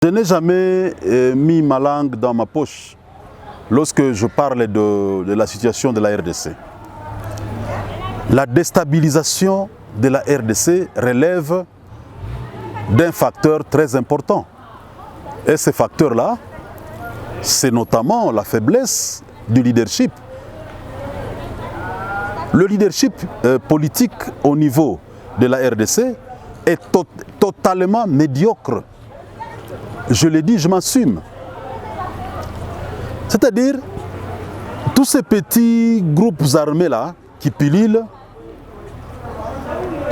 Je n'ai jamais mis ma langue dans ma poche lorsque je parle de la situation de la RDC. La déstabilisation de la RDC relève d'un facteur très important. Et ce facteur-là, c'est notamment la faiblesse du leadership. Le leadership politique au niveau de la RDC est totalement médiocre. Je l'ai dit, je m'assume. C'est-à-dire, tous ces petits groupes armés-là qui pilulent,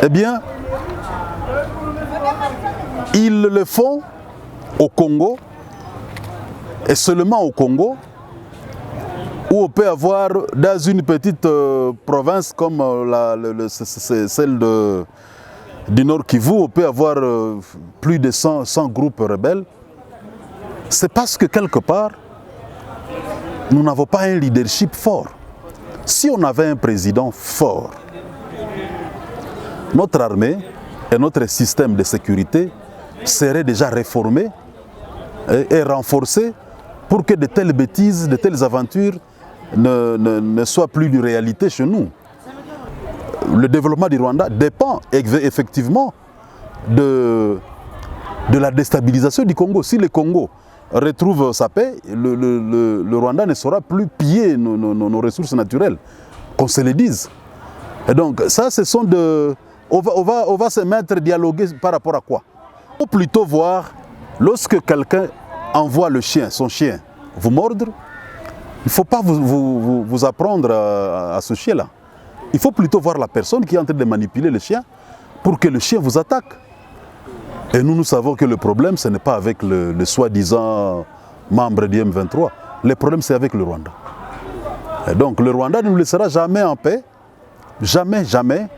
eh bien, ils le font au Congo, et seulement au Congo, où on peut avoir dans une petite province comme celle du Nord Kivu, on peut avoir plus de 100 groupes rebelles. C'est parce que quelque part, nous n'avons pas un leadership fort. Si on avait un président fort, notre armée et notre système de sécurité seraient déjà réformés et renforcés pour que de telles bêtises, de telles aventures ne soient plus une réalité chez nous. Le développement du Rwanda dépend effectivement de la déstabilisation du Congo. Si le Congo retrouve sa paix, le Rwanda ne saura plus piller nos ressources naturelles, qu'on se le dise. Et donc ça, ce sont de... On va se mettre à dialoguer par rapport à quoi? Il faut plutôt voir, lorsque quelqu'un envoie le chien, son chien, vous mordre, il ne faut pas vous apprendre à ce chien-là. Il faut plutôt voir la personne qui est en train de manipuler le chien pour que le chien vous attaque. Et nous savons que le problème, ce n'est pas avec le soi-disant membre du M23. Le problème, c'est avec le Rwanda. Et donc, le Rwanda ne nous laissera jamais en paix. Jamais, jamais.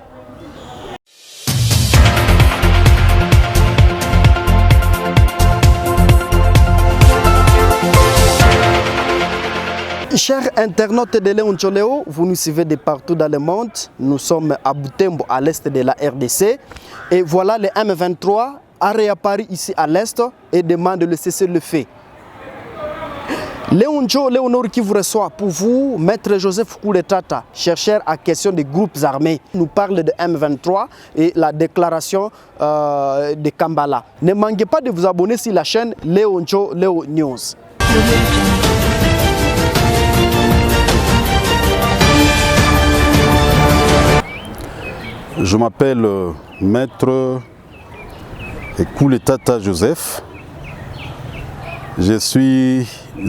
Chers internautes de Léon Tcholéo, vous nous suivez de partout dans le monde. Nous sommes à Butembo, à l'est de la RDC. Et voilà, le M23 a réapparu ici à l'est et demande le cessez-le-feu. Léon Tcholéo qui vous reçoit pour vous, Maître Joseph Kouletata, chercheur à question des groupes armés, nous parle de M23 et la déclaration de Kambala. Ne manquez pas de vous abonner sur la chaîne Léon Tcholéo News. Je m'appelle Maître Kouletata Joseph. Je suis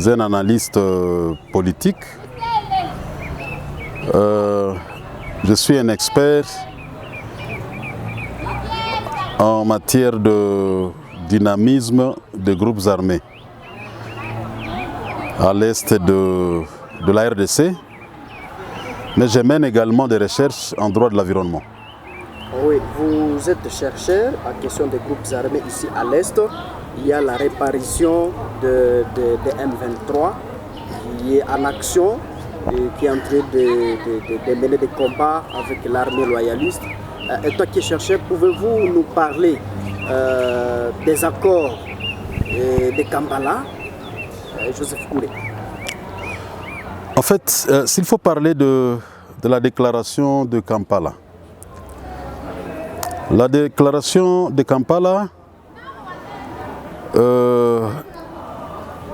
un analyste politique. Je suis un expert en matière de dynamisme des groupes armés à l'est de la RDC, mais je mène également des recherches en droit de l'environnement. Oui, vous êtes chercheur à question des groupes armés ici à l'Est. Il y a la réparation de M23 qui est en action et qui est en train de mener des combats avec l'armée loyaliste. Et toi qui es chercheur, pouvez-vous nous parler des accords de Kambala, Joseph Koulé? En fait, s'il faut parler de la déclaration de Kampala, la déclaration de Kampala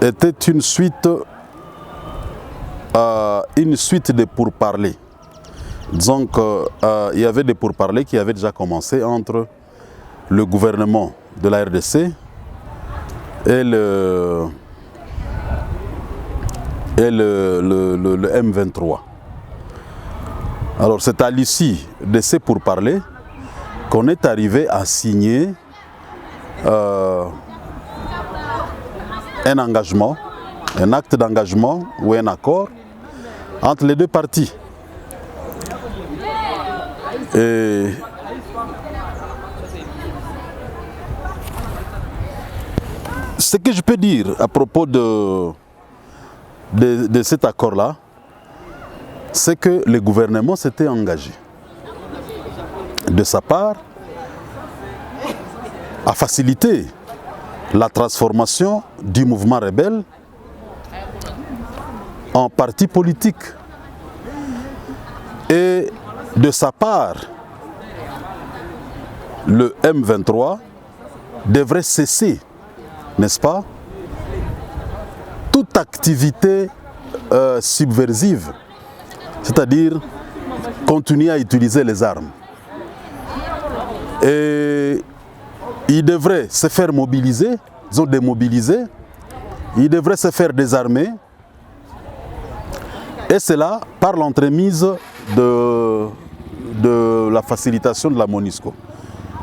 était une suite de pourparlers. Disons qu'il y avait des pourparlers qui avaient déjà commencé entre le gouvernement de la RDC et le M23. Alors c'est à l'issue de ces pourparlers qu'on est arrivé à signer un engagement, un acte d'engagement ou un accord entre les deux parties. Et ce que je peux dire à propos de cet accord-là, c'est que le gouvernement s'était engagé de sa part à faciliter la transformation du mouvement rebelle en parti politique. Et de sa part, le M23 devrait cesser, n'est-ce pas, toute activité subversive, c'est-à-dire continuer à utiliser les armes. Et il devrait se faire mobiliser, disons démobiliser, il devrait se faire désarmer, et cela par l'entremise de la facilitation de la MONUSCO.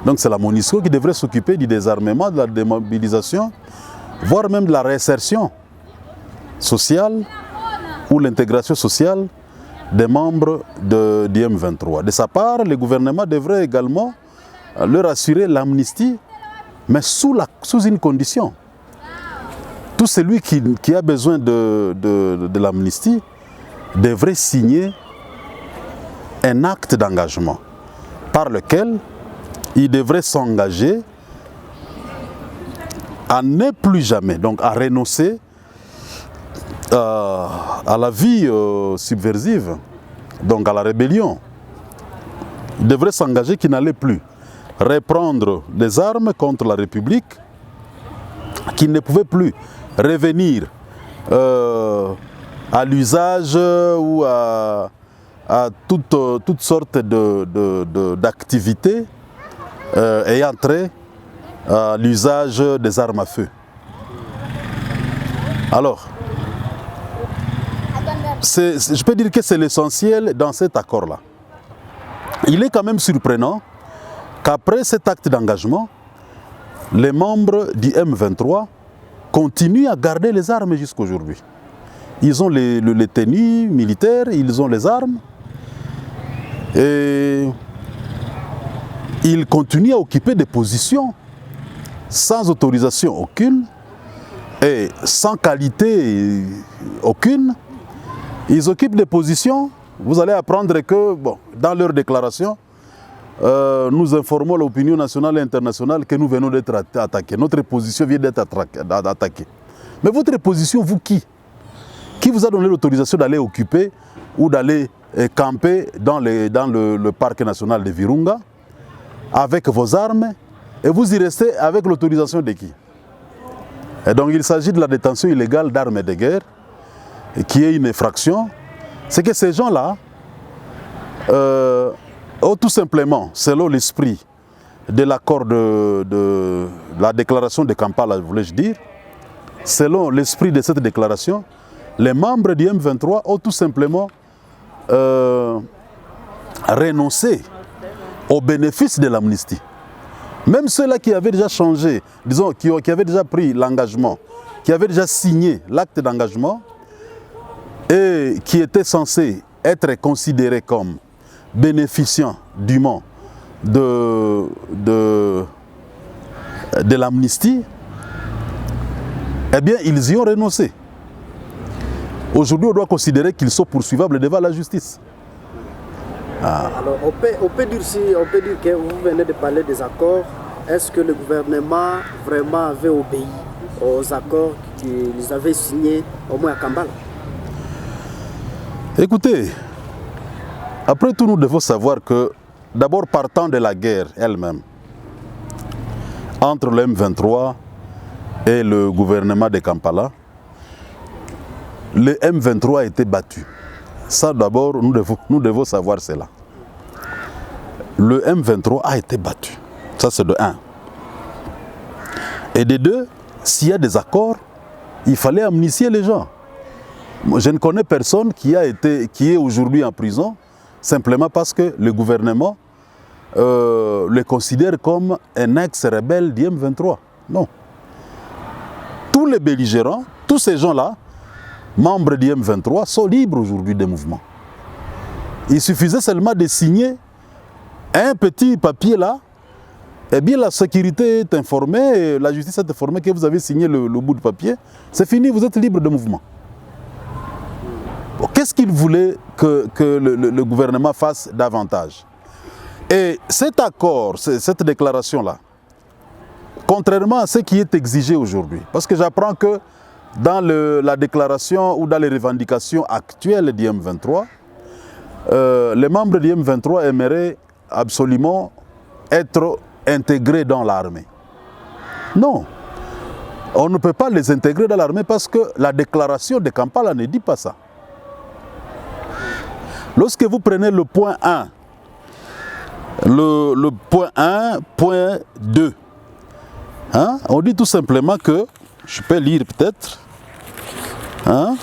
Donc c'est la MONUSCO qui devrait s'occuper du désarmement, de la démobilisation, voire même de la réinsertion sociale ou l'intégration sociale des membres du M23. De sa part, le gouvernement devrait également leur assurer l'amnistie, mais sous une condition. Tout celui qui a besoin de l'amnistie devrait signer un acte d'engagement par lequel il devrait s'engager à ne plus jamais, donc à renoncer à la vie subversive, donc à la rébellion. Il devrait s'engager qu'il n'allait plus reprendre les armes contre la République, qu'il ne pouvait plus revenir à l'usage ou à toutes sortes d'activités ayant trait à l'usage des armes à feu. Alors, je peux dire que c'est l'essentiel dans cet accord-là. Il est quand même surprenant qu'après cet acte d'engagement, les membres du M23 continuent à garder les armes jusqu'à aujourd'hui. Ils ont les tenues militaires, ils ont les armes, et ils continuent à occuper des positions sans autorisation aucune et sans qualité aucune. Ils occupent des positions, vous allez apprendre que, bon, dans leur déclaration, nous informons l'opinion nationale et internationale que nous venons d'être attaqués. Notre position vient d'être attaquée. Mais votre position, vous qui? Qui vous a donné l'autorisation d'aller occuper ou d'aller camper dans le parc national de Virunga avec vos armes, et vous y restez avec l'autorisation de qui? Et donc il s'agit de la détention illégale d'armes de guerre, qui est une infraction. C'est que ces gens-là ont tout simplement, selon l'esprit de l'accord de la déclaration de Kampala, voulais-je dire, selon l'esprit de cette déclaration, les membres du M23 ont tout simplement renoncé au bénéfice de l'amnistie. Même ceux-là qui avaient déjà changé, disons, qui avaient déjà pris l'engagement, qui avaient déjà signé l'acte d'engagement et qui étaient censés être considérés comme bénéficiant dûment de l'amnistie, eh bien, ils y ont renoncé. Aujourd'hui, on doit considérer qu'ils sont poursuivables devant la justice. Alors, on peut dire que vous venez de parler des accords. Est-ce que le gouvernement vraiment avait obéi aux accords qu'ils avaient signés, au moins à Kampala? Écoutez, après tout, nous devons savoir que, d'abord partant de la guerre elle-même, entre le M23 et le gouvernement de Kampala, le M23 a été battu. Ça, d'abord, nous devons savoir cela. Le M23 a été battu. Ça, c'est de 1. Et de 2, s'il y a des accords, il fallait amnistier les gens. Je ne connais personne qui est aujourd'hui en prison simplement parce que le gouvernement le considère comme un ex-rebelle du M23. Non. Tous les belligérants, tous ces gens-là, membres du M23, sont libres aujourd'hui des mouvements. Il suffisait seulement de signer un petit papier là, et bien la sécurité est informée, la justice est informée que vous avez signé le bout de papier, c'est fini, vous êtes libre de mouvement. Bon, qu'est-ce qu'il voulait que le gouvernement fasse davantage? Et cet accord, cette déclaration-là, contrairement à ce qui est exigé aujourd'hui. Parce que j'apprends que dans la déclaration ou dans les revendications actuelles du M23, les membres du M23 aimeraient absolument être intégrés dans l'armée. Non, on ne peut pas les intégrer dans l'armée parce que la déclaration de Kampala ne dit pas ça. Lorsque vous prenez le point 1, le point 1, point 2, hein, on dit tout simplement que, je peux lire peut-être, hein,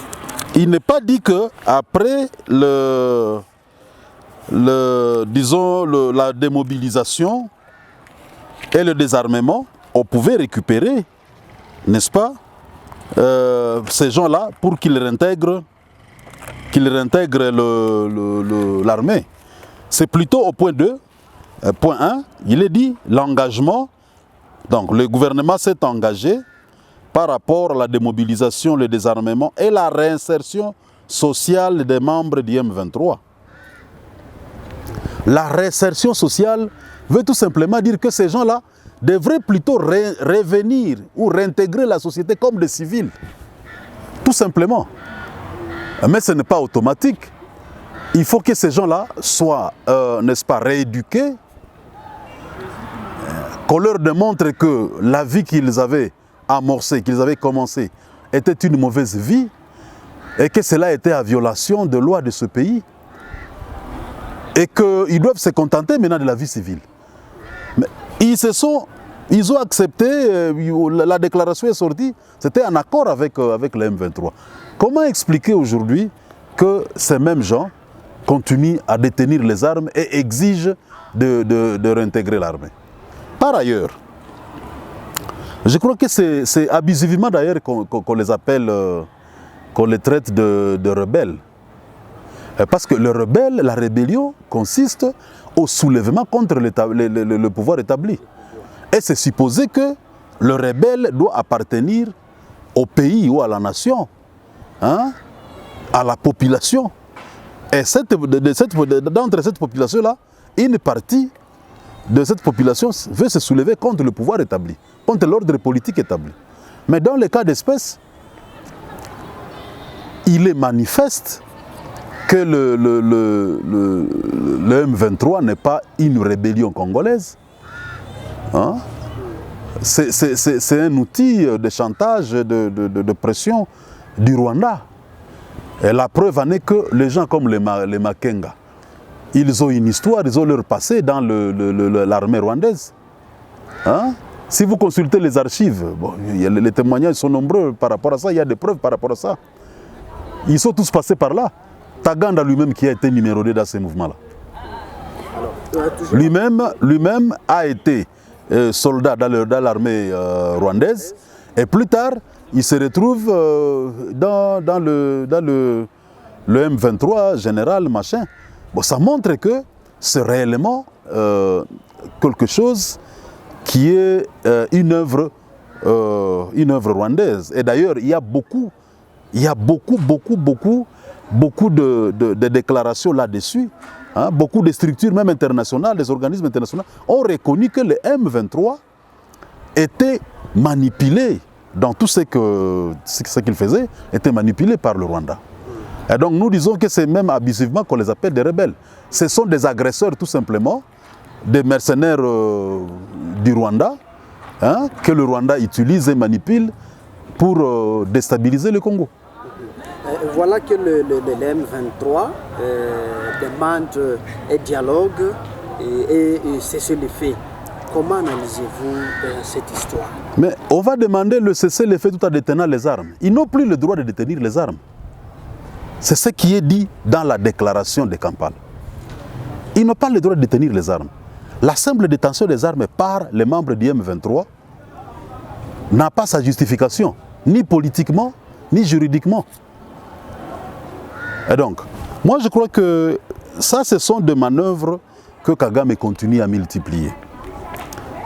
il n'est pas dit que après la démobilisation et le désarmement, on pouvait récupérer, n'est-ce pas, ces gens-là pour qu'ils réintègrent l'armée. C'est plutôt au point 2, point 1, il est dit l'engagement. Donc le gouvernement s'est engagé par rapport à la démobilisation, le désarmement et la réinsertion sociale des membres du M23. La réinsertion sociale veut tout simplement dire que ces gens-là devraient plutôt revenir ou réintégrer la société comme des civils. Tout simplement. Mais ce n'est pas automatique. Il faut que ces gens-là soient, n'est-ce pas, rééduqués, qu'on leur démontre que la vie qu'ils avaient amorcée, qu'ils avaient commencée, était une mauvaise vie et que cela était en violation de lois de ce pays et qu'ils doivent se contenter maintenant de la vie civile. Mais ils ont accepté, la déclaration est sortie, c'était en accord avec le M23. Comment expliquer aujourd'hui que ces mêmes gens continuent à détenir les armes et exigent de réintégrer l'armée? Par ailleurs, je crois que c'est abusivement d'ailleurs qu'on les appelle, qu'on les traite de rebelles. Parce que la rébellion consiste au soulèvement contre le pouvoir établi. Et c'est supposé que le rebelle doit appartenir au pays ou à la nation, hein, à la population. Et d'entre cette population-là, une partie de cette population veut se soulever contre le pouvoir établi, contre l'ordre politique établi. Mais dans le cas d'espèce, il est manifeste que le M23 n'est pas une rébellion congolaise. Hein? C'est un outil de chantage, de pression du Rwanda. Et la preuve en est que les gens comme les Makenga, ils ont une histoire, ils ont leur passé dans l'armée rwandaise. Hein? Si vous consultez les archives, bon, les témoignages sont nombreux par rapport à ça, il y a des preuves par rapport à ça. Ils sont tous passés par là. Taganda lui-même qui a été numéro 2 dans ces mouvements-là. Lui-même a été soldat dans l'armée rwandaise et plus tard, il se retrouve dans le M23 général machin. Bon, ça montre que c'est réellement quelque chose qui est une œuvre rwandaise. Et d'ailleurs, il y a beaucoup de déclarations là-dessus. Hein, beaucoup de structures, même internationales, des organismes internationaux, ont reconnu que le M23 était manipulé dans tout ce qu'il faisait, était manipulé par le Rwanda. Et donc nous disons que c'est même abusivement qu'on les appelle des rebelles. Ce sont des agresseurs tout simplement, des mercenaires du Rwanda, hein, que le Rwanda utilise et manipule pour déstabiliser le Congo. Voilà que le M23 demande un dialogue et cesser les faits. Comment analysez-vous cette histoire? Mais on va demander le cessez-le-feu tout en détenant les armes. Ils n'ont plus le droit de détenir les armes. C'est ce qui est dit dans la déclaration de Kampala. Ils n'ont pas le droit de détenir les armes. La simple détention des armes par les membres du M23 n'a pas sa justification, ni politiquement, ni juridiquement. Et donc, moi je crois que ça, ce sont des manœuvres que Kagame continue à multiplier.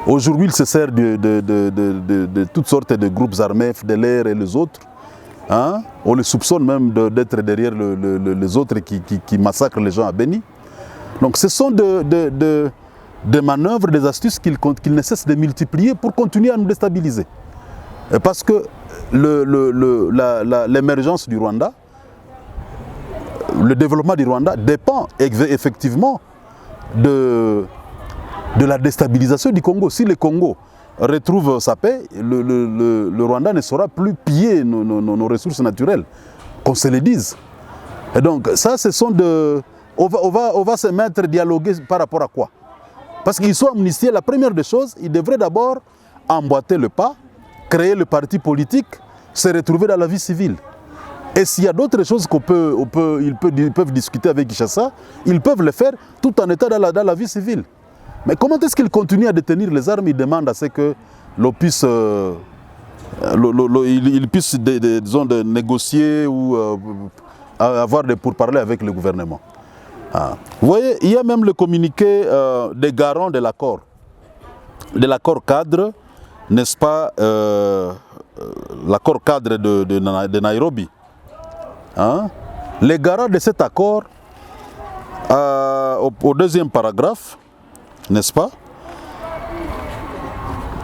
Aujourd'hui, il se sert de toutes sortes de groupes armés, FDLR et les autres. Hein? On les soupçonne même d'être derrière les autres qui massacrent les gens à Beni. Donc ce sont des manœuvres, des astuces qu'il ne cesse de multiplier pour continuer à nous déstabiliser. Parce que l'émergence du Rwanda, le développement du Rwanda dépend effectivement de la déstabilisation du Congo. Si le Congo retrouve sa paix, le Rwanda ne saura plus piller nos ressources naturelles, qu'on se le dise. Et donc ça, ce sont de... On va se mettre à dialoguer par rapport à quoi? Parce qu'ils sont amnistiés, la première des choses, ils devraient d'abord emboîter le pas, créer le parti politique, se retrouver dans la vie civile. Et s'il y a d'autres choses ils peuvent discuter avec Kinshasa, ils peuvent le faire tout en étant dans la vie civile. Mais comment est-ce qu'ils continuent à détenir les armes? Ils demandent à ce que l'on puisse, disons, de négocier ou avoir des pourparlers avec le gouvernement. Vous voyez, il y a même le communiqué des garants de l'accord cadre, n'est-ce pas, l'accord cadre de Nairobi. Les garants de cet accord, au deuxième paragraphe, n'est-ce pas,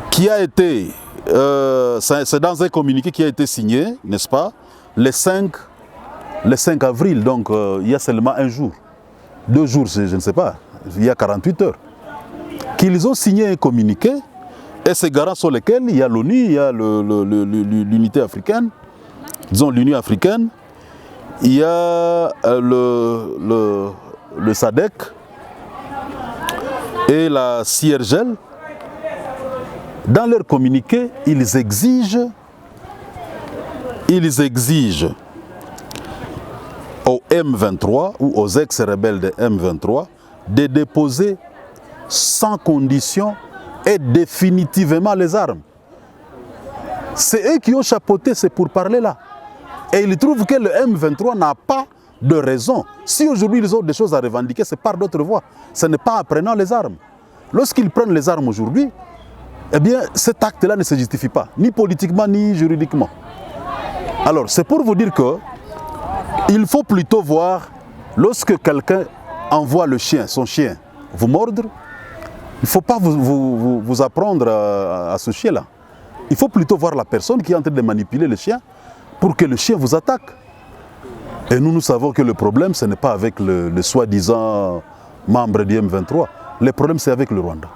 qui a été, c'est dans un communiqué qui a été signé, n'est-ce pas, le 5 avril, donc il y a seulement un jour. 2 jours, je ne sais pas, il y a 48 heures, qu'ils ont signé un communiqué, et ces garants sur lesquels il y a l'ONU, il y a l'unité africaine, disons l'Union africaine, il y a le SADC et la CIRGL. Dans leur communiqué, ils exigent au M23 ou aux ex-rebelles de M23 de déposer sans condition et définitivement les armes. C'est eux qui ont chapeauté ces pourparlers-là. Et ils trouvent que le M23 n'a pas de raison. Si aujourd'hui ils ont des choses à revendiquer, c'est par d'autres voies. Ce n'est pas en prenant les armes. Lorsqu'ils prennent les armes aujourd'hui, eh bien cet acte-là ne se justifie pas, ni politiquement, ni juridiquement. Alors c'est pour vous dire que il faut plutôt voir, lorsque quelqu'un envoie son chien vous mordre, il ne faut pas vous apprendre à ce chien-là. Il faut plutôt voir la personne qui est en train de manipuler le chien pour que le chien vous attaque. Et nous savons que le problème, ce n'est pas avec le soi-disant membre du M23. Le problème, c'est avec le Rwanda.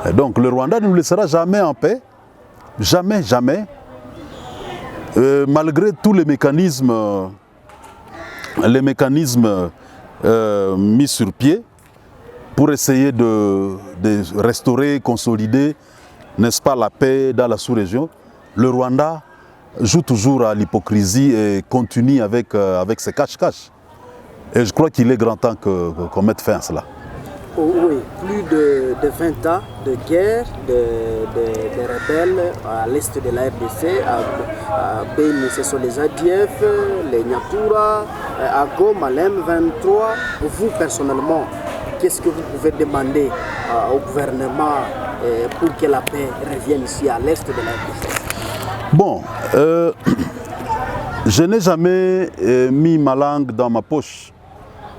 Et donc le Rwanda ne nous laissera jamais en paix. Jamais, jamais. Malgré tous les mécanismes mis sur pied pour essayer de restaurer, consolider, n'est-ce pas, la paix dans la sous-région, le Rwanda joue toujours à l'hypocrisie et continue avec ses cache-cache. Et je crois qu'il est grand temps qu'on mette fin à cela. Oui, plus de 20 ans de guerre des rebelles à l'est de la RDC, à Beni, ce sont les ADF, les Nyatura, à Goma, l'M23. Vous, personnellement, qu'est-ce que vous pouvez demander au gouvernement pour que la paix revienne ici à l'est de la RDC? Bon, je n'ai jamais mis ma langue dans ma poche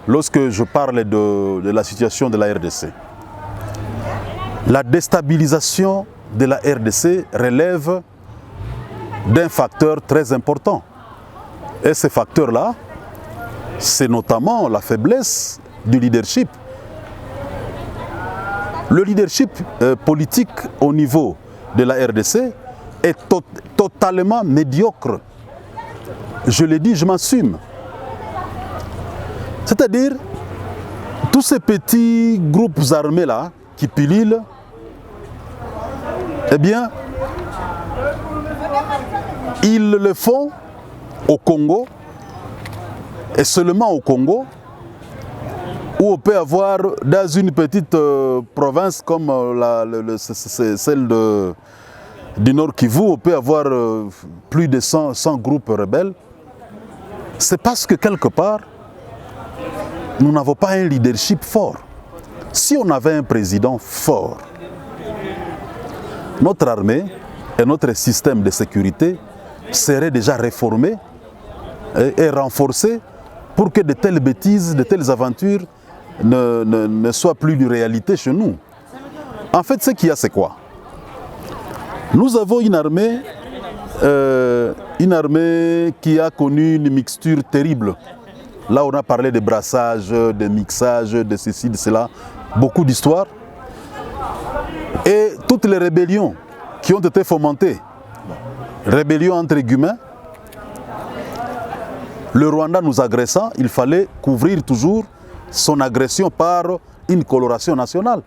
lorsque je parle de la situation de la RDC. La déstabilisation de la RDC relève d'un facteur très important. Et ce facteur-là, c'est notamment la faiblesse du leadership. Le leadership politique au niveau de la RDC est totalement médiocre. Je l'ai dit, je m'assume. C'est-à-dire, tous ces petits groupes armés-là qui pilulent, eh bien, ils le font au Congo, et seulement au Congo, où on peut avoir dans une petite province comme celle du Nord Kivu, on peut avoir plus de 100 groupes rebelles. C'est parce que quelque part, nous n'avons pas un leadership fort. Si on avait un président fort, notre armée et notre système de sécurité seraient déjà réformés et renforcés pour que de telles bêtises, de telles aventures ne soit plus une réalité chez nous. En fait, ce qu'il y a, c'est quoi? Nous avons une armée qui a connu une mixture terrible. Là, on a parlé de brassage, de mixage, de ceci, de cela, beaucoup d'histoires. Et toutes les rébellions qui ont été fomentées, rébellions entre guillemets, le Rwanda nous agressant, il fallait couvrir toujours son agression par une coloration nationale.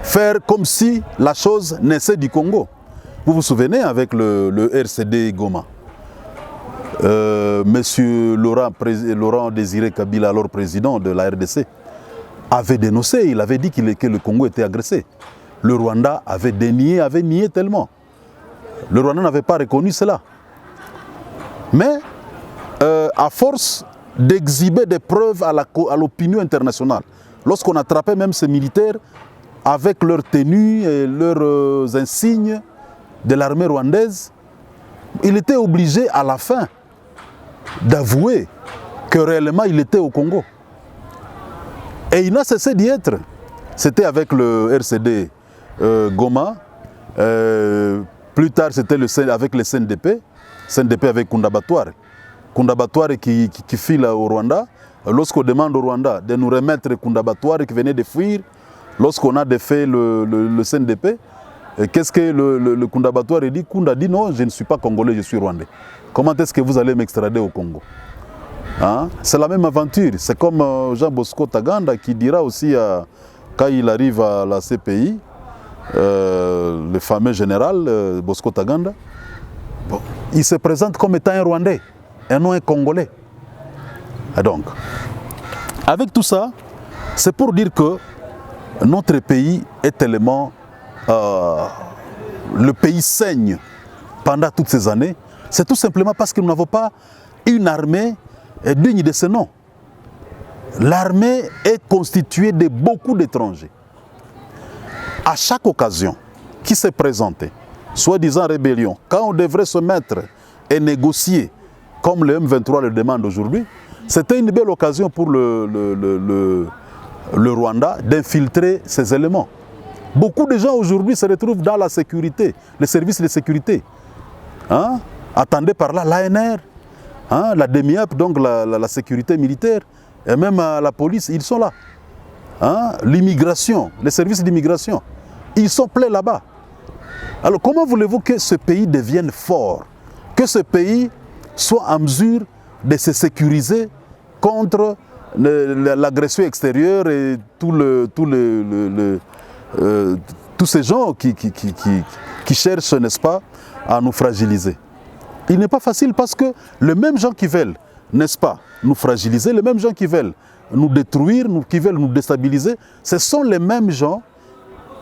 Faire comme si la chose naissait du Congo. Vous vous souvenez avec le RCD Goma, Monsieur Laurent Désiré Kabila, alors président de la RDC, avait dénoncé, il avait dit que le Congo était agressé. Le Rwanda avait nié tellement. Le Rwanda n'avait pas reconnu cela. Mais à force d'exhiber des preuves à l'opinion internationale, lorsqu'on attrapait même ces militaires avec leurs tenues et leurs insignes de l'armée rwandaise, il était obligé à la fin d'avouer que réellement il était au Congo. Et il n'a cessé d'y être. C'était avec le RCD Goma, plus tard c'était avec le CNDP avec Kundabatware. Kundabatware qui file au Rwanda. Lorsqu'on demande au Rwanda de nous remettre Kundabatware qui venait de fuir, lorsqu'on a défait le CNDP, qu'est-ce que le Kundabatware dit? Kunda dit non, je ne suis pas congolais, je suis rwandais. Comment est-ce que vous allez m'extrader au Congo? Hein? C'est la même aventure. C'est comme Jean Bosco Taganda qui dira aussi, quand il arrive à la CPI, le fameux général Bosco Taganda, bon, il se présente comme étant un Rwandais et non un Congolais. Et donc, avec tout ça, c'est pour dire que notre pays est tellement... le pays saigne pendant toutes ces années. C'est tout simplement parce que nous n'avons pas une armée digne de ce nom. L'armée est constituée de beaucoup d'étrangers. À chaque occasion qui s'est présentée, soi-disant rébellion, quand on devrait se mettre et négocier, comme le M23 le demande aujourd'hui, c'était une belle occasion pour le Rwanda d'infiltrer ces éléments. Beaucoup de gens aujourd'hui se retrouvent dans la sécurité, les services de sécurité. Hein? Attendez par là l'ANR, hein? La DEMIAP, donc la sécurité militaire, et même la police, ils sont là. Hein? L'immigration, les services d'immigration, ils sont pleins là-bas. Alors comment voulez-vous que ce pays devienne fort, que ce pays soit en mesure de se sécuriser contre l'agression extérieure et tous ces gens qui cherchent, n'est-ce pas, à nous fragiliser. Il n'est pas facile parce que les mêmes gens qui veulent, n'est-ce pas, nous fragiliser, les mêmes gens qui veulent nous détruire, qui veulent nous déstabiliser, ce sont les mêmes gens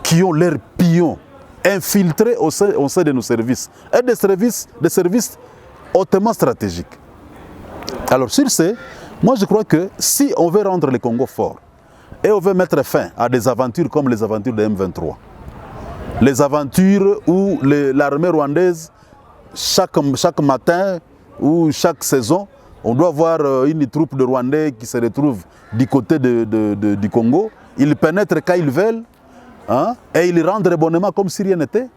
qui ont leurs pions infiltrés au sein de nos services. Et des services hautement stratégiques. Alors sur ce, moi je crois que si on veut rendre le Congo fort, et on veut mettre fin à des aventures comme les aventures de M23. Les aventures où l'armée rwandaise, chaque matin ou chaque saison, on doit voir une troupe de Rwandais qui se retrouve du côté du Congo. Ils pénètrent quand ils veulent, hein, et ils rentrent bonnement comme si rien n'était.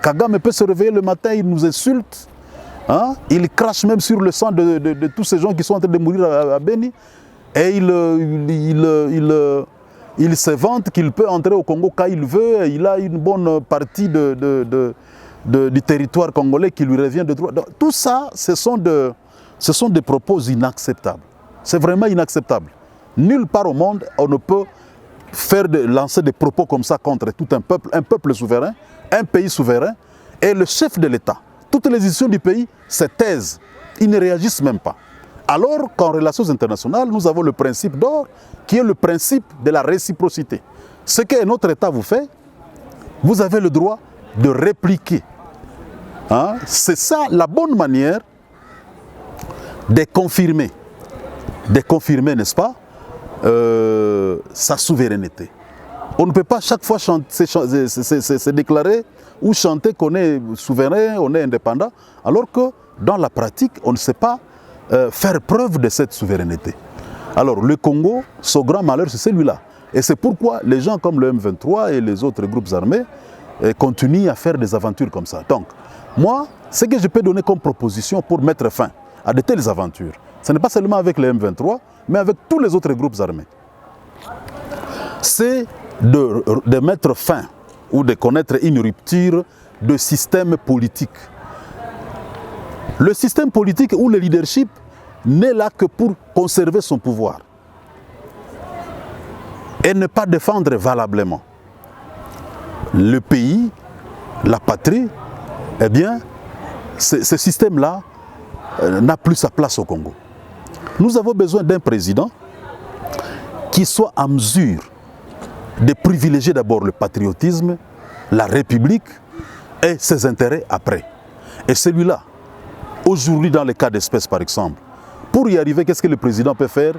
Kagame peut se réveiller le matin, il nous insulte. Hein, il crache même sur le sang de tous ces gens qui sont en train de mourir à Beni. Et il se vante qu'il peut entrer au Congo quand il veut. Il a une bonne partie du territoire congolais qui lui revient de droit. Donc, tout ça, ce sont des propos inacceptables. C'est vraiment inacceptable. Nulle part au monde, on ne peut lancer des propos comme ça contre tout un peuple souverain, un pays souverain. Et le chef de l'État, toutes les institutions du pays se taisent. Ils ne réagissent même pas. Alors qu'en relations internationales, nous avons le principe d'or, qui est le principe de la réciprocité. Ce que notre État vous fait, vous avez le droit de répliquer. Hein? C'est ça la bonne manière de confirmer, n'est-ce pas, sa souveraineté. On ne peut pas chaque fois se déclarer ou chanter qu'on est souverain, on est indépendant, alors que dans la pratique, on ne sait pas faire preuve de cette souveraineté. Alors le Congo, son grand malheur, c'est celui-là. Et c'est pourquoi les gens comme le M23 et les autres groupes armés continuent à faire des aventures comme ça. Donc, moi, ce que je peux donner comme proposition pour mettre fin à de telles aventures, ce n'est pas seulement avec le M23, mais avec tous les autres groupes armés. C'est de mettre fin ou de connaître une rupture de système politique. Le système politique ou le leadership n'est là que pour conserver son pouvoir et ne pas défendre valablement le pays, la patrie. Eh bien, ce système-là n'a plus sa place au Congo. Nous avons besoin d'un président qui soit en mesure de privilégier d'abord le patriotisme, la République et ses intérêts après. Et celui-là, aujourd'hui dans les cas d'espèce par exemple, pour y arriver, qu'est-ce que le président peut faire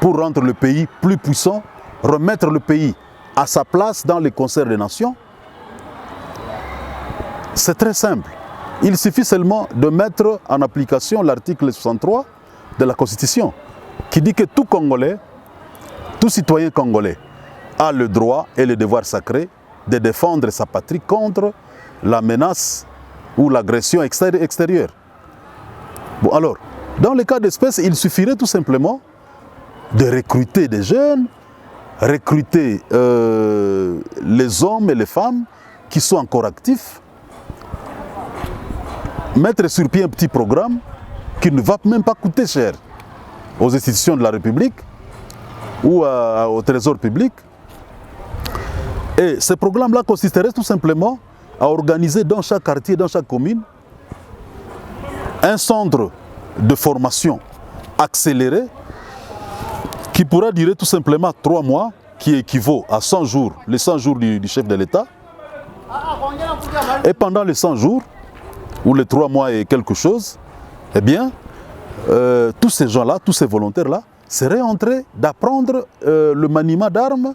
pour rendre le pays plus puissant, remettre le pays à sa place dans les concerts des nations? C'est très simple. Il suffit seulement de mettre en application l'article 63 de la Constitution qui dit que tout Congolais, tout citoyen congolais a le droit et le devoir sacré de défendre sa patrie contre la menace ou l'agression extérieure. Bon alors, dans les cas d'espèce, il suffirait tout simplement de recruter des jeunes, recruter les hommes et les femmes qui sont encore actifs, mettre sur pied un petit programme qui ne va même pas coûter cher aux institutions de la République ou au trésor public. Et ce programme-là consisterait tout simplement à organiser dans chaque quartier, dans chaque commune, un centre de formation accéléré qui pourra durer tout simplement 3 mois, qui équivaut à 100 jours, les 100 jours du chef de l'État. Et pendant les 100 jours, ou les 3 mois et quelque chose, eh bien, tous ces gens-là, tous ces volontaires-là, seraient en train d'apprendre le maniement d'armes,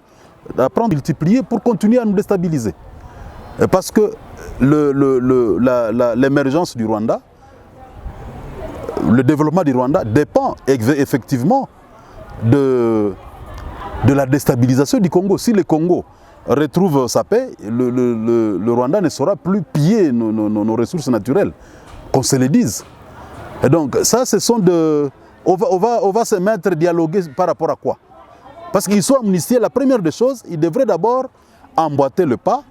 d'apprendre à multiplier pour continuer à nous déstabiliser. Parce que l'émergence du Rwanda, le développement du Rwanda dépend effectivement de la déstabilisation du Congo. Si le Congo retrouve sa paix, le Rwanda ne saura plus piller nos ressources naturelles, qu'on se le dise. Et donc ça, ce sont de... On va se mettre à dialoguer par rapport à quoi? Parce qu'ils sont amnistiés, la première des choses, ils devraient d'abord emboîter le pas,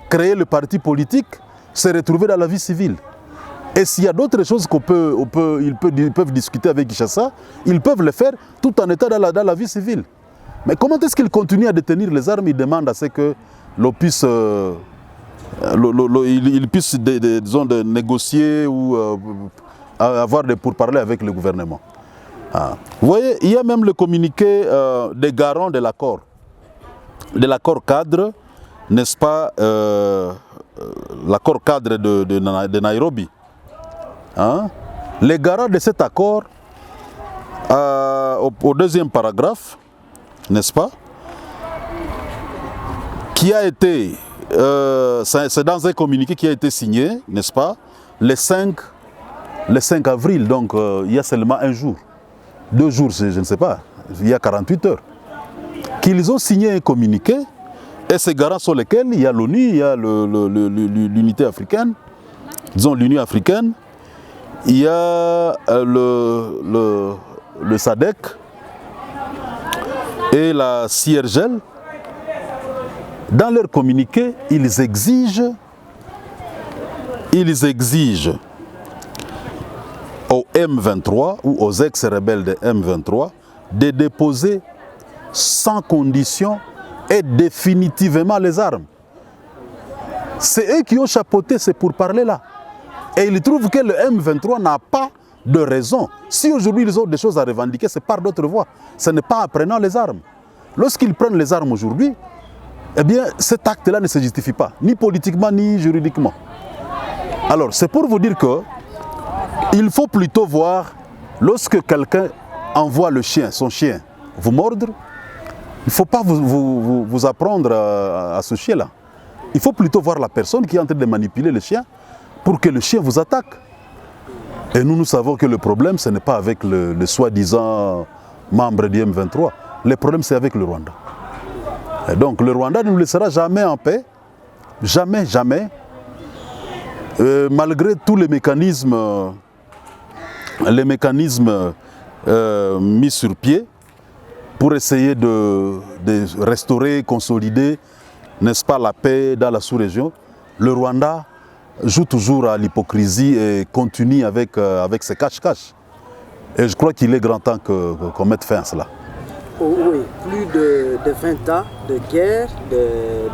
créer le parti politique, se retrouver dans la vie civile. Et s'il y a d'autres choses ils peuvent discuter avec Kinshasa, ils peuvent le faire tout en étant dans la vie civile. Mais comment est-ce qu'ils continuent à détenir les armes? Ils demandent à ce que l'on puisse, disons, de négocier ou avoir des pourparlers avec le gouvernement. Vous voyez, il y a même le communiqué des garants de l'accord cadre, n'est-ce pas, l'accord cadre de Nairobi. Les garants de cet accord, au deuxième paragraphe, n'est-ce pas, qui a été, c'est dans un communiqué qui a été signé, n'est-ce pas, le 5 avril, donc il y a seulement 1 jour, 2 jours, je ne sais pas, il y a 48 heures, qu'ils ont signé un communiqué, et ces garants sont lesquels? Il y a l'ONU, il y a l'unité africaine, disons l'Union africaine, il y a le SADC et la CIRGL. Dans leur communiqué, ils exigent au M23 ou aux ex-rebelles de M23 de déposer sans condition et définitivement les armes. C'est eux qui ont chapeauté ces pourparlers-là. Et ils trouvent que le M23 n'a pas de raison. Si aujourd'hui ils ont des choses à revendiquer, c'est par d'autres voies. Ce n'est pas en prenant les armes. Lorsqu'ils prennent les armes aujourd'hui, eh bien cet acte-là ne se justifie pas, ni politiquement, ni juridiquement. Alors c'est pour vous dire que il faut plutôt voir, lorsque quelqu'un envoie son chien vous mordre, il ne faut pas vous apprendre à ce chien-là. Il faut plutôt voir la personne qui est en train de manipuler le chien pour que le chien vous attaque. Et nous savons que le problème, ce n'est pas avec le soi-disant membre du M23. Le problème, c'est avec le Rwanda. Et donc, le Rwanda ne nous laissera jamais en paix. Jamais, jamais. Malgré tous les mécanismes mis sur pied pour essayer de restaurer, consolider, n'est-ce pas, la paix dans la sous-région, le Rwanda joue toujours à l'hypocrisie et continue avec ses cache-cache. Et je crois qu'il est grand temps qu'on mette fin à cela. Oui, plus de 20 ans de guerre, de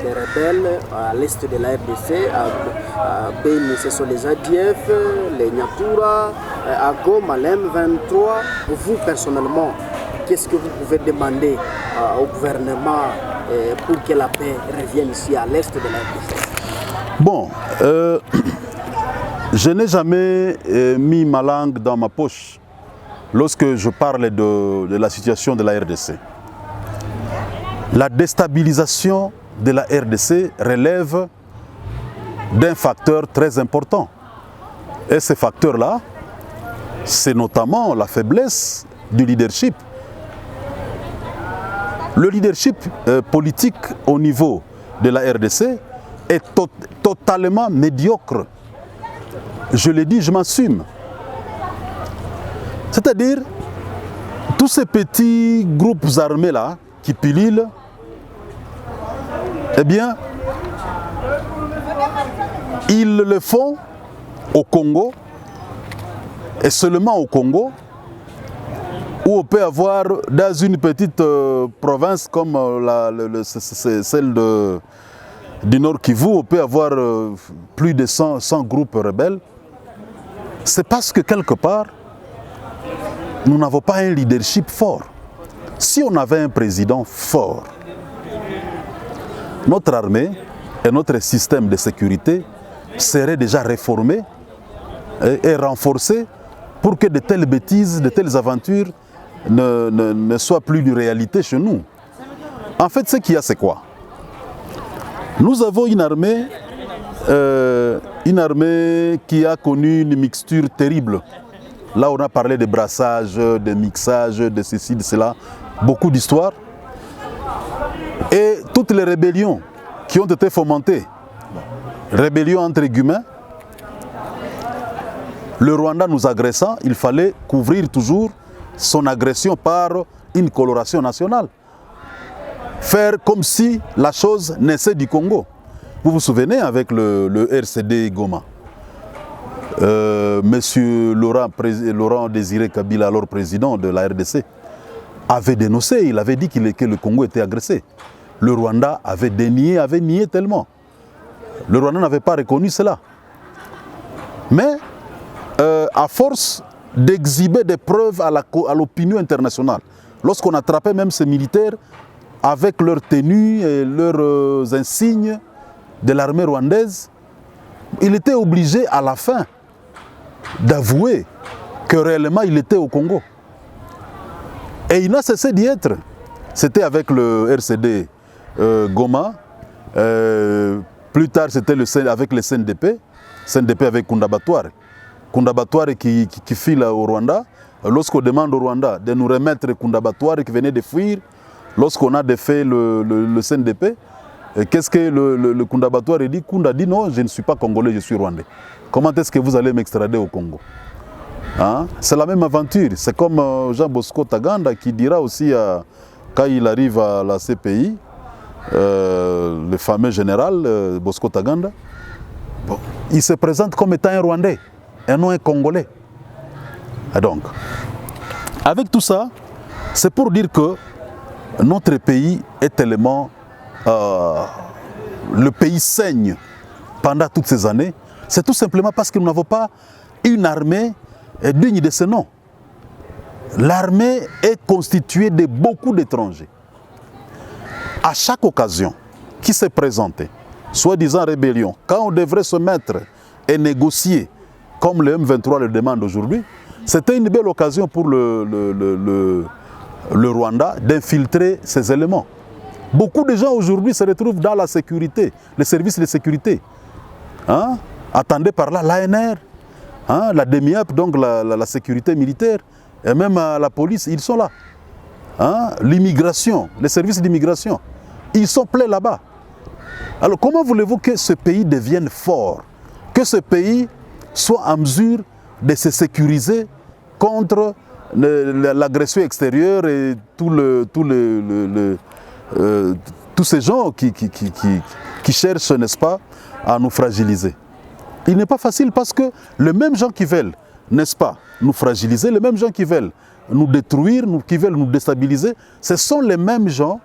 rebelles à l'est de la RDC, à Beni, ce sont les ADF, les Nyatura, à Goma, l'M23. Vous, personnellement, qu'est-ce que vous pouvez demander au gouvernement pour que la paix revienne ici à l'est de la RDC? Bon, je n'ai jamais mis ma langue dans ma poche lorsque je parle de la situation de la RDC. La déstabilisation de la RDC relève d'un facteur très important. Et ce facteur-là, c'est notamment la faiblesse du leadership. Le leadership politique au niveau de la RDC est totalement médiocre. Je l'ai dit, je m'assume. C'est-à-dire, tous ces petits groupes armés-là, qui pilulent, eh bien, ils le font au Congo, et seulement au Congo, où on peut avoir, dans une petite province comme celle du Nord Kivu, on peut avoir plus de 100 groupes rebelles. C'est parce que quelque part, nous n'avons pas un leadership fort. Si on avait un président fort, notre armée et notre système de sécurité seraient déjà réformés et renforcés pour que de telles bêtises, de telles aventures ne soient plus une réalité chez nous. En fait, ce qu'il y a, c'est quoi? Nous avons une armée qui a connu une mixture terrible. Là, on a parlé de brassage, de mixage, de ceci, de cela, beaucoup d'histoires. Et toutes les rébellions qui ont été fomentées, rébellions entre guillemets, le Rwanda nous agressant, il fallait couvrir toujours son agression par une coloration nationale. Faire comme si la chose naissait du Congo. Vous vous souvenez avec le RCD Goma. Monsieur Laurent Désiré Kabila, alors président de la RDC, avait dénoncé, il avait dit que le Congo était agressé. Le Rwanda avait nié tellement. Le Rwanda n'avait pas reconnu cela. Mais à force d'exhiber des preuves à l'opinion internationale, lorsqu'on attrapait même ces militaires avec leurs tenues et leurs insignes de l'armée rwandaise, il était obligé à la fin d'avouer que réellement il était au Congo. Et il n'a cessé d'y être. C'était avec le RCD Goma, plus tard c'était avec le CNDP avec Kundabatware. Kundabatware qui file au Rwanda. Lorsqu'on demande au Rwanda de nous remettre Kundabatware qui venait de fuir, lorsqu'on a défait le CNDP, qu'est-ce que le Kundabatware dit? Kunda dit non, je ne suis pas congolais, je suis rwandais. Comment est-ce que vous allez m'extrader au Congo? Hein? C'est la même aventure. C'est comme Jean Bosco Taganda qui dira aussi, quand il arrive à la CPI, le fameux général Bosco Taganda, bon, il se présente comme étant un Rwandais et non un Congolais. Et donc, avec tout ça, c'est pour dire que notre pays est tellement... le pays saigne pendant toutes ces années, c'est tout simplement parce que nous n'avons pas une armée digne de ce nom. L'armée est constituée de beaucoup d'étrangers. À chaque occasion qui s'est présentée, soi-disant rébellion, quand on devrait se mettre et négocier, comme le M23 le demande aujourd'hui, c'était une belle occasion pour le Rwanda d'infiltrer ces éléments. Beaucoup de gens aujourd'hui se retrouvent dans la sécurité, les services de sécurité. Hein? Attendez par là l'ANR, hein? La DEMIAP, donc la sécurité militaire, et même à la police, ils sont là. Hein? L'immigration, les services d'immigration, ils sont pleins là-bas. Alors comment voulez-vous que ce pays devienne fort, que ce pays soit en mesure de se sécuriser contre l'agression extérieure et tous ces gens qui cherchent, n'est-ce pas, à nous fragiliser. Il n'est pas facile parce que les mêmes gens qui veulent, n'est-ce pas, nous fragiliser, les mêmes gens qui veulent nous détruire, qui veulent nous déstabiliser, ce sont les mêmes gens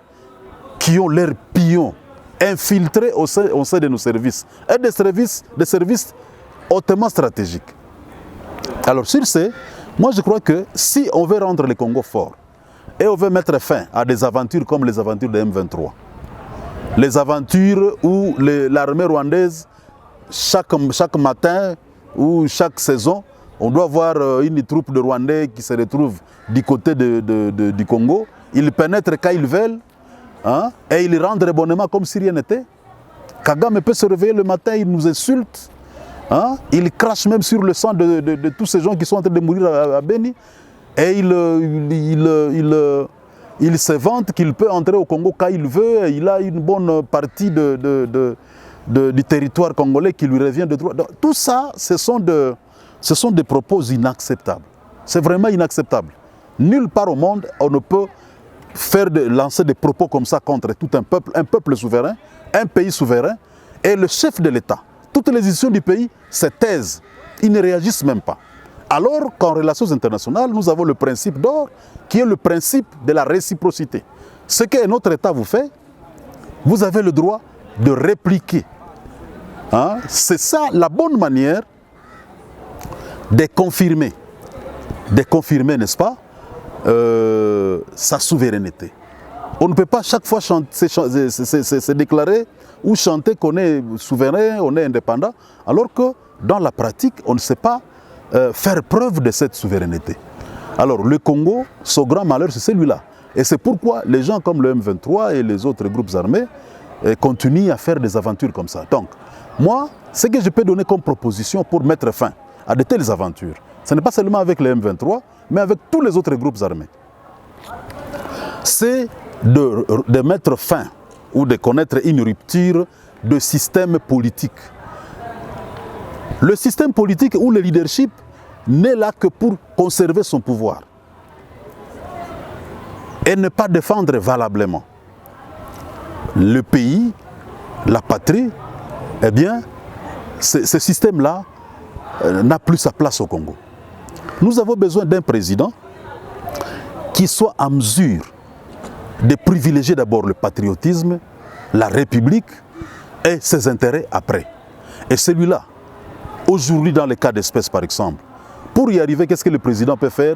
qui ont leurs pions infiltrés au sein de nos services, et des services hautement stratégiques. Alors sur ce, moi je crois que si on veut rendre le Congo fort, et on veut mettre fin à des aventures comme les aventures de M23, les aventures où l'armée rwandaise, chaque matin ou chaque saison, on doit voir une troupe de Rwandais qui se retrouve du côté du Congo. Ils pénètrent quand ils veulent, hein, et ils rendent bonnement comme si rien n'était. Kagame peut se réveiller le matin, il nous insulte, hein, il crache même sur le sang de tous ces gens qui sont en train de mourir à Beni. Et il se vante qu'il peut entrer au Congo quand il veut. Il a une bonne partie du territoire congolais qui lui revient de droit. Donc, tout ça, ce sont des propos inacceptables. C'est vraiment inacceptable. Nulle part au monde, on ne peut lancer des propos comme ça contre tout un peuple souverain, un pays souverain, et le chef de l'État. Toutes les institutions du pays se taisent. Ils ne réagissent même pas. Alors qu'en relations internationales, nous avons le principe d'or, qui est le principe de la réciprocité. Ce que notre État vous fait, vous avez le droit de répliquer. Hein? C'est ça la bonne manière de confirmer, n'est-ce pas, sa souveraineté. On ne peut pas chaque fois se déclarer ou chanter qu'on est souverain, on est indépendant, alors que dans la pratique, on ne sait pas faire preuve de cette souveraineté. Alors le Congo, son grand malheur, c'est celui-là. Et c'est pourquoi les gens comme le M23 et les autres groupes armés continuent à faire des aventures comme ça. Donc, moi, ce que je peux donner comme proposition pour mettre fin à de telles aventures, ce n'est pas seulement avec le M23, mais avec tous les autres groupes armés. C'est de mettre fin ou de connaître une rupture de système politique. Le système politique ou le leadership n'est là que pour conserver son pouvoir et ne pas défendre valablement le pays, la patrie. Eh bien, ce système-là n'a plus sa place au Congo. Nous avons besoin d'un président qui soit en mesure de privilégier d'abord le patriotisme, la République et ses intérêts après. Et celui-là, aujourd'hui dans les cas d'espèce par exemple, pour y arriver, qu'est-ce que le président peut faire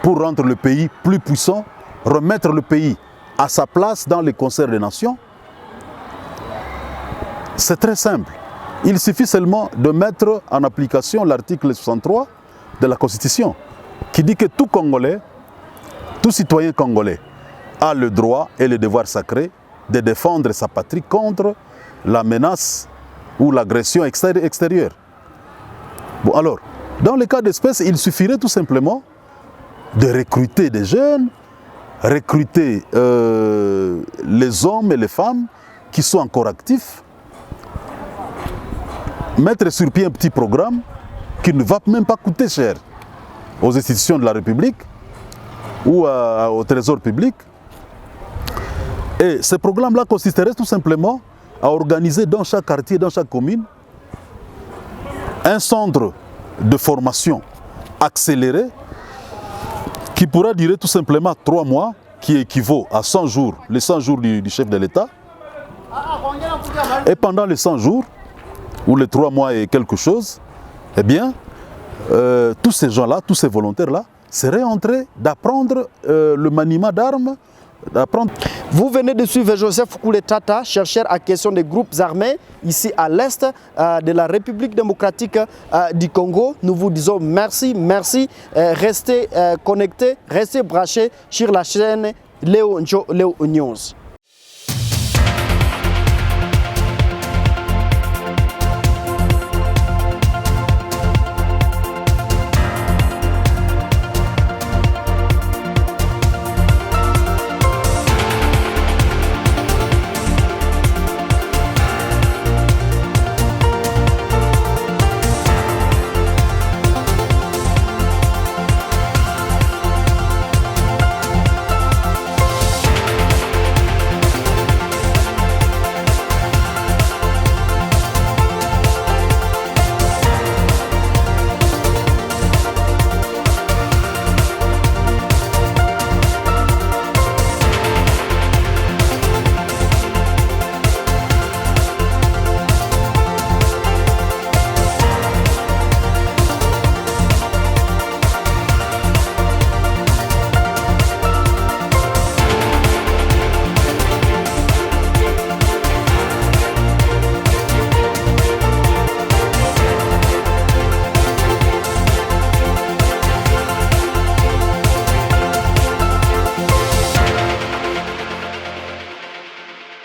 pour rendre le pays plus puissant, remettre le pays à sa place dans les concerts des nations? C'est très simple. Il suffit seulement de mettre en application l'article 63 de la Constitution qui dit que tout Congolais, tout citoyen congolais a le droit et le devoir sacré de défendre sa patrie contre la menace ou l'agression extérieure. Bon alors, dans le cas d'espèce, il suffirait tout simplement de recruter des jeunes, recruter les hommes et les femmes qui sont encore actifs, mettre sur pied un petit programme qui ne va même pas coûter cher aux institutions de la République ou au trésor public. Et ce programme-là consisterait tout simplement à organiser dans chaque quartier, dans chaque commune, un centre de formation accéléré qui pourra durer tout simplement 3 mois, qui équivaut à 100 jours, les 100 jours du chef de l'État. Et pendant les 100 jours, ou les 3 mois et quelque chose, eh bien, tous ces gens-là, tous ces volontaires-là, seraient en train d'apprendre le maniement d'armes, d'apprendre. Vous venez de suivre Joseph Kouletata, chercheur à question des groupes armés ici à l'est de la République démocratique du Congo. Nous vous disons merci, merci. Restez connectés, restez branchés sur la chaîne Léo News.